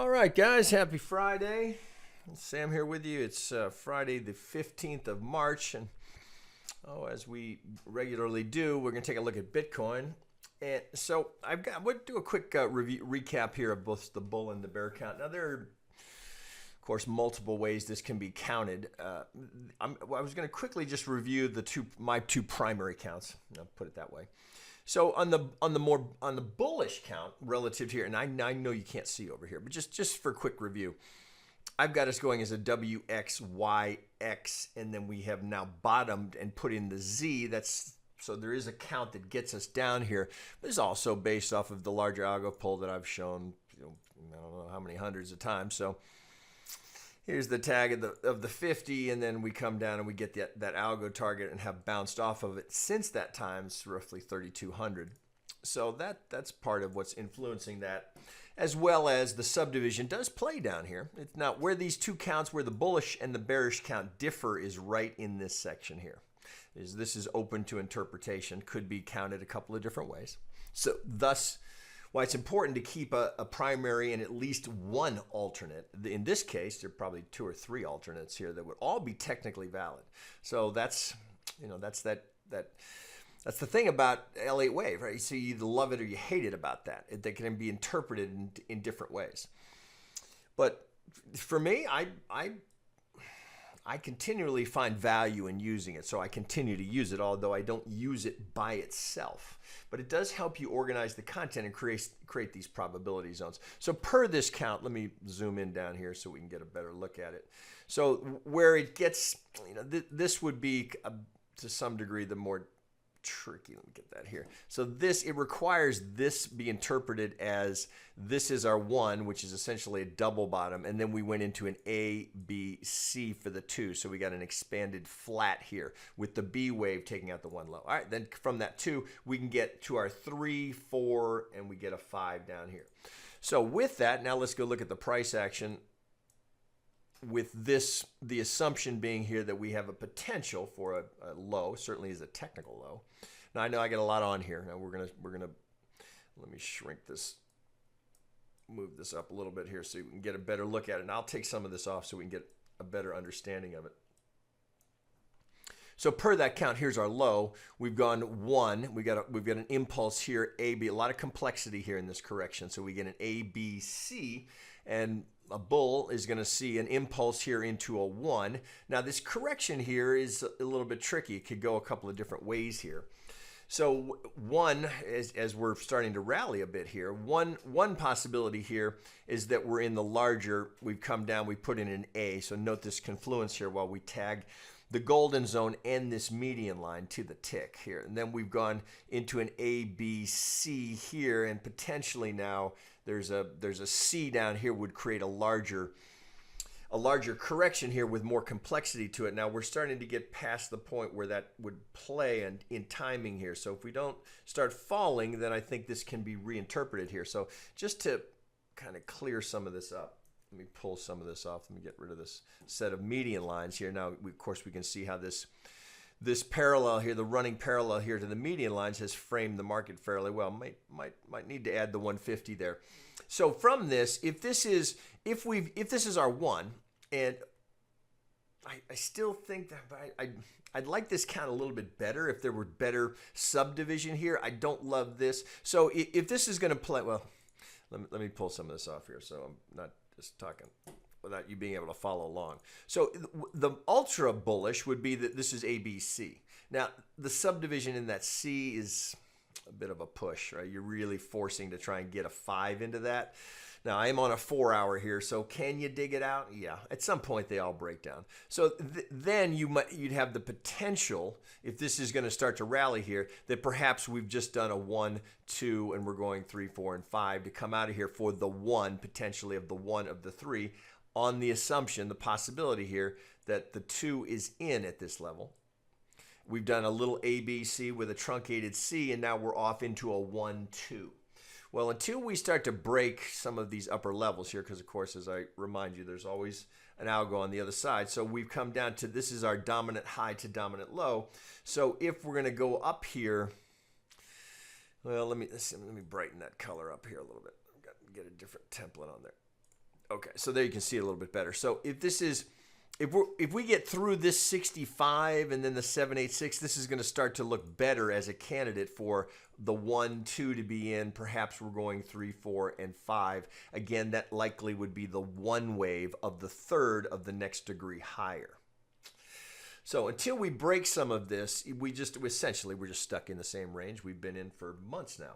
All right, guys, happy Friday. Sam here with you. It's Friday the 15th of March, and as we regularly do, we're going to take a look at Bitcoin. And so we'll do a quick recap here of both the bull and the bear count. Now, there are, of course, multiple ways this can be counted. I was going to quickly just review my two primary counts. I'll put it that way. So on the bullish count relative to here, and I know you can't see over here, but just for a quick review, I've got us going as a WXYX, and then we have now bottomed and put in the Z. So there is a count that gets us down here, but it's also based off of the larger algo pull that I've shown, I don't know how many hundreds of times. So here's the tag of the 50, and then we come down and we get that algo target and have bounced off of it since that time. It's roughly 3,200. So that's part of what's influencing that, as well as the subdivision does play down here. It's now where these two counts, where the bullish and the bearish count differ, is right in this section here. This is open to interpretation, could be counted a couple of different ways. So thus, why it's important to keep a primary and at least one alternate. In this case, there are probably two or three alternates here that would all be technically valid. So that's the thing about Elliott Wave, right? So you either love it or you hate it about that. They can be interpreted in different ways. But for me, I continually find value in using it, so I continue to use it, although I don't use it by itself. But it does help you organize the content and create these probability zones. So per this count, let me zoom in down here so we can get a better look at it. So where it gets, this would be to some degree the more tricky. Let me get that here. So it requires this be interpreted as this is our one, which is essentially a double bottom, and then we went into an A, B, C for the two. So we got an expanded flat here with the B wave taking out the one low. All right, then from that two, we can get to our 3, 4, and we get a 5 down here. So with that, now let's go look at the price action. With this, the assumption being here that we have a potential for a low, certainly is a technical low. Now I know I get a lot on here. Now we're gonna let me shrink this, move this up a little bit here so we can get a better look at it. And I'll take some of this off so we can get a better understanding of it. So per that count, here's our low. We've gone 1. We've got an impulse here, A, B. A lot of complexity here in this correction. So we get an A, B, C, and a bull is going to see an impulse here into a 1. Now this correction here is a little bit tricky. It could go a couple of different ways here. So one, as we're starting to rally a bit here, one possibility here is that we're in the larger, we've come down, we put in an A. So note this confluence here while we tag the golden zone and this median line to the tick here. And then we've gone into an A, B, C here, and potentially now there's a C down here would create a larger correction here with more complexity to it. Now we're starting to get past the point where that would play in timing here. So if we don't start falling, then I think this can be reinterpreted here. So just to kind of clear some of this up, let me pull some of this off. Let me get rid of this set of median lines here. Now, of course, we can see how this parallel here, the running parallel here to the median lines, has framed the market fairly well. Might need to add the 150 there. So from this, if this is our one, and I still think that I'd like this count a little bit better if there were better subdivision here. I don't love this. So if this is going to play, well, let me pull some of this off here so I'm not just talking without you being able to follow along. So the ultra bullish would be that this is ABC. Now the subdivision in that C is a bit of a push, right? You're really forcing to try and get a 5 into that. Now I am on a 4-hour here, so can you dig it out? Yeah, at some point they all break down. So then you'd have the potential, if this is going to start to rally here, that perhaps we've just done a 1, 2, and we're going 3, 4, and 5 to come out of here for the 1, potentially of the 1 of the 3, on the assumption, the possibility here that the 2 is in at this level. We've done a little ABC with a truncated C, and now we're off into a 1, 2. Well, until we start to break some of these upper levels here, because of course, as I remind you, there's always an algo on the other side. So we've come down to, this is our dominant high to dominant low. So if we're going to go up here, well, let me brighten that color up here a little bit. I've got to get a different template on there. Okay, so there you can see it a little bit better. So if this is, if we get through this 65 and then the 786, this is going to start to look better as a candidate for the 1, 2 to be in. Perhaps we're going 3, 4, and 5. Again, that likely would be the one wave of the third of the next degree higher. So until we break some of this, we're just stuck in the same range we've been in for months now.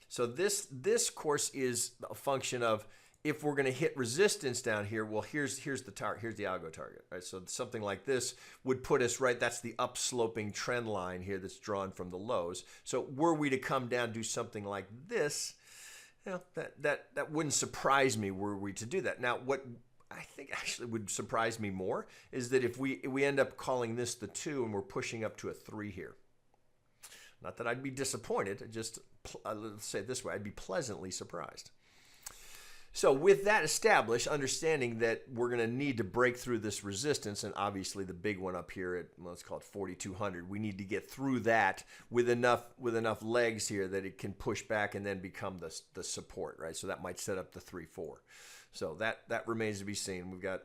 So this course is a function of, if we're going to hit resistance down here, well, here's the target, here's the algo target, right? So something like this would put us right, that's the upsloping trend line here that's drawn from the lows. So were we to come down, do something like this, you know, that wouldn't surprise me were we to do that. Now, what I think actually would surprise me more is that if we end up calling this the 2 and we're pushing up to a 3 here. Not that I'd be disappointed, just let's say it this way, I'd be pleasantly surprised. So with that established, understanding that we're going to need to break through this resistance, and obviously the big one up here at, well, let's call it 4,200, we need to get through that with enough legs here that it can push back and then become the support, right? So that might set up the 3-4. So that remains to be seen. We've got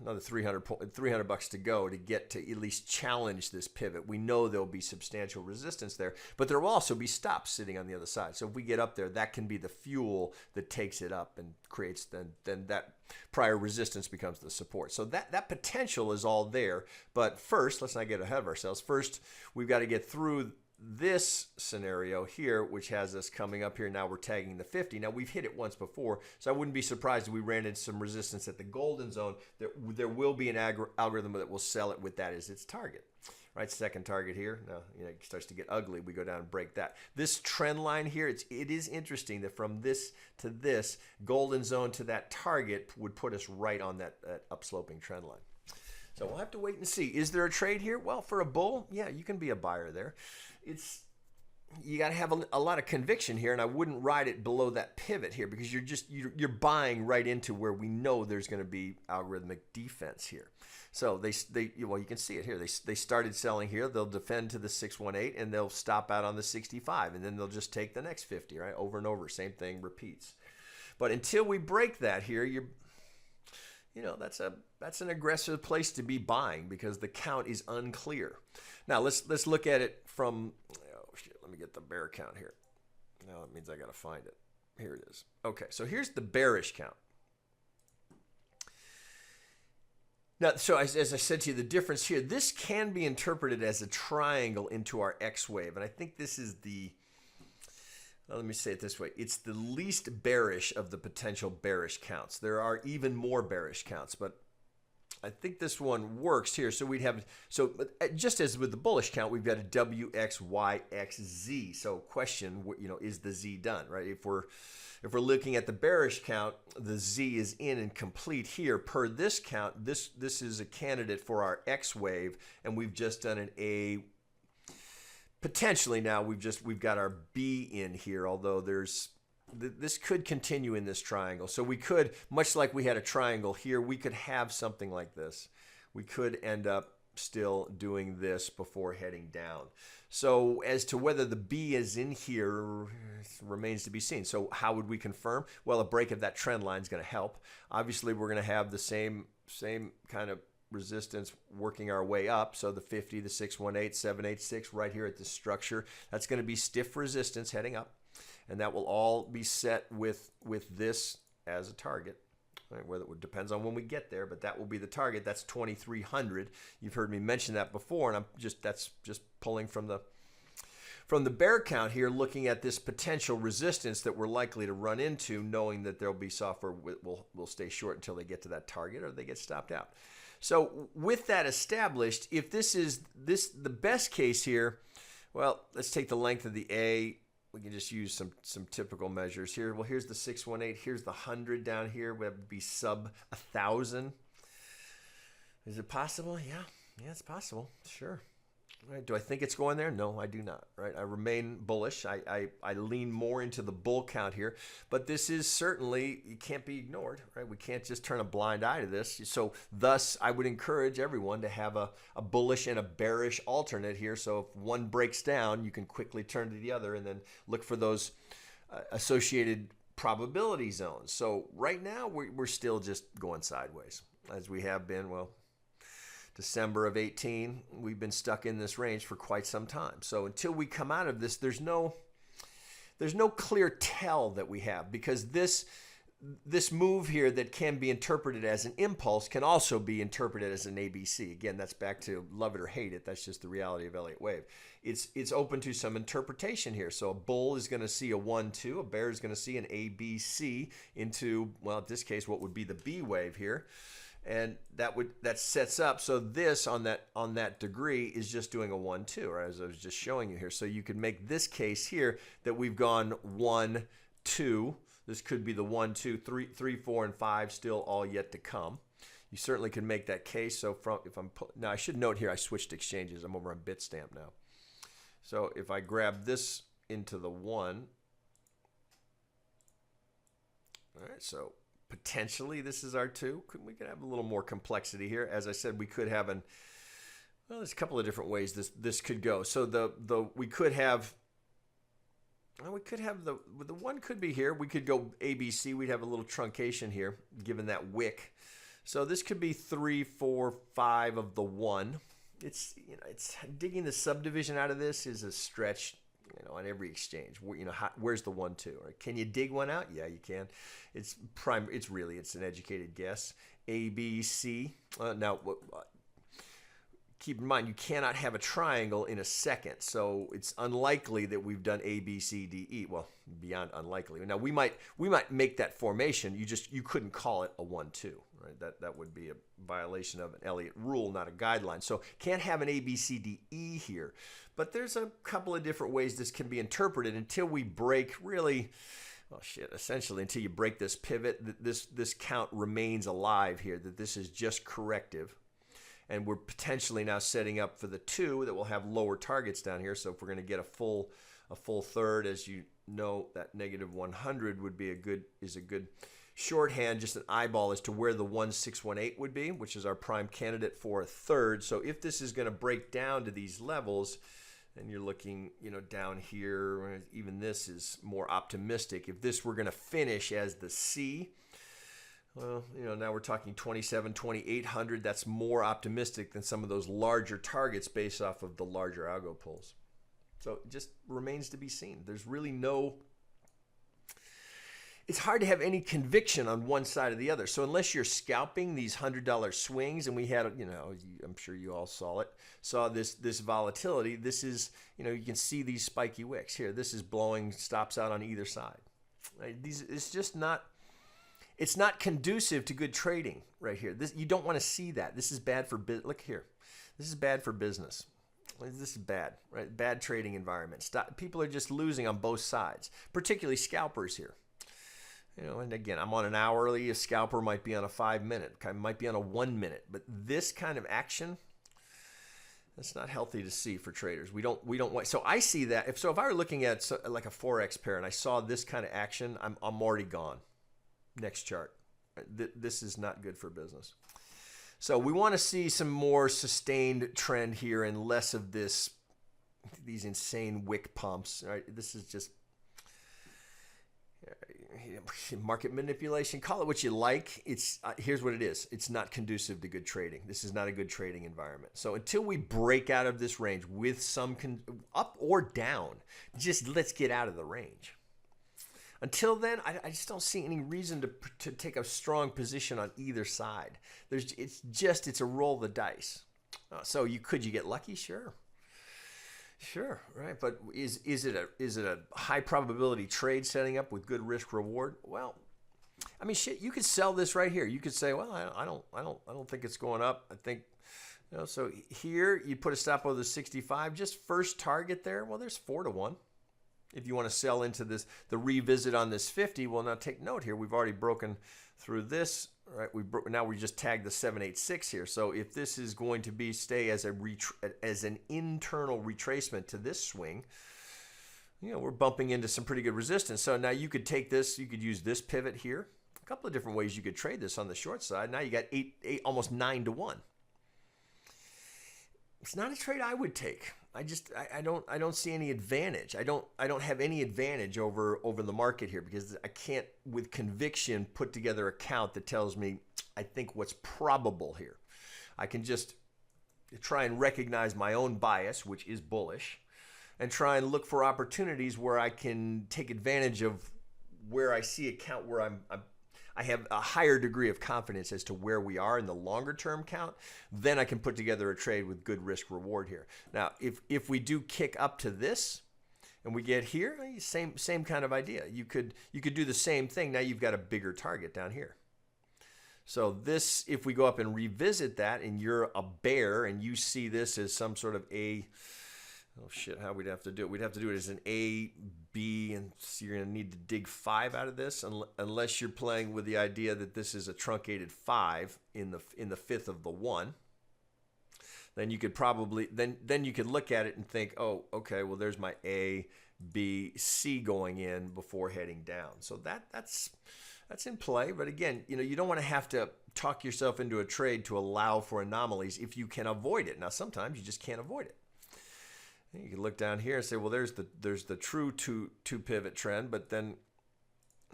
another $300 to go to get to at least challenge this pivot. We know there'll be substantial resistance there, but there will also be stops sitting on the other side. So if we get up there, that can be the fuel that takes it up and creates then that prior resistance becomes the support. So that potential is all there. But first, let's not get ahead of ourselves. First, we've got to get through this scenario here, which has us coming up here. Now we're tagging the 50. Now we've hit it once before, so I wouldn't be surprised if we ran into some resistance at the golden zone. There will be an algorithm that will sell it with that as its target. Right, second target here. Now, you know, it starts to get ugly. We go down and break that. This trend line here, it is interesting that from this to this, golden zone to that target would put us right on that upsloping trend line. So we'll have to wait and see. Is there a trade here? Well, for a bull, yeah, you can be a buyer there. You got to have a lot of conviction here, and I wouldn't ride it below that pivot here because you're buying right into where we know there's going to be algorithmic defense here. So well, you can see it here. They started selling here. They'll defend to the 618 and they'll stop out on the 65, and then they'll just take the next 50, right? Over and over, same thing repeats. But until we break that here, that's an aggressive place to be buying because the count is unclear. Now let's look at it from, oh shit, let me get the bear count here. Now that means I got to find it. Here it is. Okay, so here's the bearish count. Now, so as I said to you, the difference here, this can be interpreted as a triangle into our X wave, and I think this is let me say it this way. It's the least bearish of the potential bearish counts. There are even more bearish counts, but I think this one works here. So just as with the bullish count, we've got a WXYXZ. So question, is the Z done, right? If we're looking at the bearish count, the Z is in and complete here. Per this count, this is a candidate for our X wave, and we've just done an A. Potentially now we've got our B in here, although this could continue in this triangle. So we could, much like we had a triangle here, we could have something like this. We could end up still doing this before heading down. So as to whether the B is in here remains to be seen. So how would we confirm? Well, a break of that trend line is going to help. Obviously, we're going to have the same kind of resistance working our way up. So the 50, the 618, 786 right here at this structure, that's going to be stiff resistance heading up. And that will all be set with this as a target. Right, whether it depends on when we get there, but that will be the target. That's 2,300. You've heard me mention that before, and that's just pulling from the bear count here, looking at this potential resistance that we're likely to run into, knowing that there'll be software will stay short until they get to that target or they get stopped out. So with that established, if this is the best case here, well, let's take the length of the A. We can just use some typical measures here. Well, here's the 618. Here's the 100 down here. Would be sub 1,000. Is it possible? Yeah, it's possible. Sure. Right. Do I think it's going there? No, I do not. Right. I remain bullish. I lean more into the bull count here, but this is certainly, you can't be ignored. Right. We can't just turn a blind eye to this. So thus, I would encourage everyone to have a bullish and a bearish alternate here. So if one breaks down, you can quickly turn to the other and then look for those associated probability zones. So right now we're still just going sideways as we have been. Well, December of 18, we've been stuck in this range for quite some time. So until we come out of this, there's no clear tell that we have, because this move here that can be interpreted as an impulse can also be interpreted as an ABC. Again, that's back to love it or hate it. That's just the reality of Elliott Wave. It's open to some interpretation here. So a bull is going to see a 1-2. A bear is going to see an ABC into, well, in this case, what would be the B wave here. And that sets up, so this on that degree is just doing a 1-2, right, as I was just showing you here. So you could make this case here that we've gone 1-2. This could be the 1, 2, 3, 4, and 5 still all yet to come. You certainly can make that case. So now I should note here I switched exchanges. I'm over on Bitstamp now. So if I grab this into the 1, all right, so potentially this is our 2. We could have a little more complexity here. As I said, we could have well, there's a couple of different ways this could go. So we could have the 1 could be here. We could go ABC. We'd have a little truncation here, given that wick. So this could be 3, 4, 5 of the 1. It's digging the subdivision out of this is a stretch, on every exchange. Where's the 1, 2? Right? Can you dig one out? Yeah, you can. It's an educated guess. A, B, C. Now, keep in mind, you cannot have a triangle in a second, so it's unlikely that we've done A, B, C, D, E. Well, beyond unlikely. Now we might make that formation. You couldn't call it a 1, 2. Right? That would be a violation of an Elliott rule, not a guideline. So can't have an A, B, C, D, E here. But there's a couple of different ways this can be interpreted until we break really. Oh shit, essentially until you break this pivot, this count remains alive here, that this is just corrective. And we're potentially now setting up for the 2 that will have lower targets down here. So if we're going to get a full third, as you know, that negative 100 would be a good shorthand, just an eyeball as to where the 1618 would be, which is our prime candidate for a third. So if this is going to break down to these levels, and you're looking, down here, even this is more optimistic. If this were going to finish as the C, well, now we're talking 2,800. That's more optimistic than some of those larger targets based off of the larger algo pulls. So it just remains to be seen. There's really it's hard to have any conviction on one side or the other. So unless you're scalping these $100 swings, and we had, I'm sure you all saw this volatility. This is, you can see these spiky wicks here. This is blowing stops out on either side. Right? It's just not. It's not conducive to good trading right here. You don't want to see that. This is bad for business. Look here. This is bad for business. This is bad, right? Bad trading environment. People are just losing on both sides, particularly scalpers here. And again, I'm on an hourly. A scalper might be on a 5-minute, might be on a 1-minute. But this kind of action, that's not healthy to see for traders. We don't want. So I see that. If I were looking at like a Forex pair and I saw this kind of action, I'm already gone. Next chart. This is not good for business. So we want to see some more sustained trend here and less of these insane wick pumps. Right? This is just market manipulation. Call it what you like. Here's what it is. It's not conducive to good trading. This is not a good trading environment. So until we break out of this range with some up or down, just let's get out of the range. Until then, I just don't see any reason to take a strong position on either side. It's a roll of the dice. So could you get lucky? Sure, right. But is it a high probability trade setting up with good risk reward? Well, I mean, shit. You could sell this right here. You could say, well, I don't think it's going up. I think. So here you put a stop over the 65. Just first target there. Well, there's 4-1. If you want to sell into the revisit on this 50, well, now take note here. We've already broken through this, right? Now we just tagged the 786 here. So if this is going to stay as an internal retracement to this swing, we're bumping into some pretty good resistance. So now you could take this, you could use this pivot here. A couple of different ways you could trade this on the short side. Now you got almost 9-1. It's not a trade I would take. I don't see any advantage. I don't have any advantage over the market here, because I can't with conviction put together a count that tells me I think what's probable here. I can just try and recognize my own bias, which is bullish, and try and look for opportunities where I can take advantage of where I see a count where I have a higher degree of confidence as to where we are in the longer term count. Then I can put together a trade with good risk reward here. Now, if we do kick up to this and we get here, same kind of idea. You could do the same thing. Now you've got a bigger target down here. So this, if we go up and revisit that and you're a bear and you see this as some sort of oh shit, how we'd have to do it? We'd have to do it as an A, B, and so you're going to need to dig 5 out of this, unless you're playing with the idea that this is a truncated 5 in the fifth of the 1. Then you could probably then you could look at it and think, oh, okay, well there's my A, B, C going in before heading down. So that's in play. But again, you don't want to have to talk yourself into a trade to allow for anomalies if you can avoid it. Now sometimes you just can't avoid it. You can look down here and say, well, there's the true two pivot trend, but then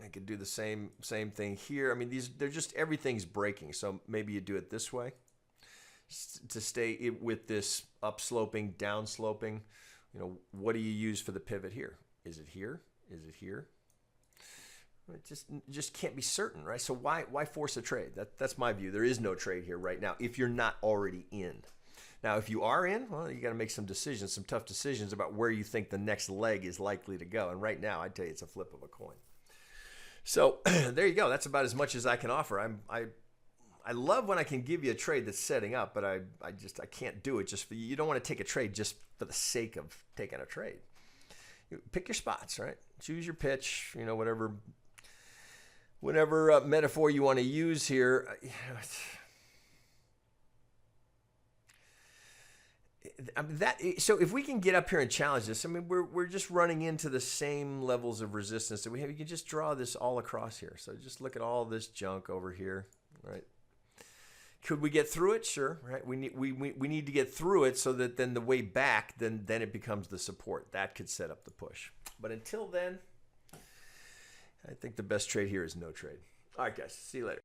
I could do the same thing here. I mean, they're just, everything's breaking. So maybe you do it this way to stay with this upsloping, downsloping. What do you use for the pivot here? Is it here? Is it here? It just can't be certain, right? So why force a trade? That's my view. There is no trade here right now if you're not already in. Now, if you are in, well, you got to make some decisions, some tough decisions about where you think the next leg is likely to go. And right now, I'd tell you it's a flip of a coin. So there you go. That's about as much as I can offer. I love when I can give you a trade that's setting up, but I can't do it just for you. You don't want to take a trade just for the sake of taking a trade. Pick your spots, right? Choose your pitch, whatever metaphor you want to use here. So if we can get up here and challenge this, I mean, we're just running into the same levels of resistance that we have. You can just draw this all across here. So just look at all this junk over here, right? Could we get through it? Sure, right? We need to get through it so that then the way back, then it becomes the support. That could set up the push. But until then, I think the best trade here is no trade. All right, guys. See you later.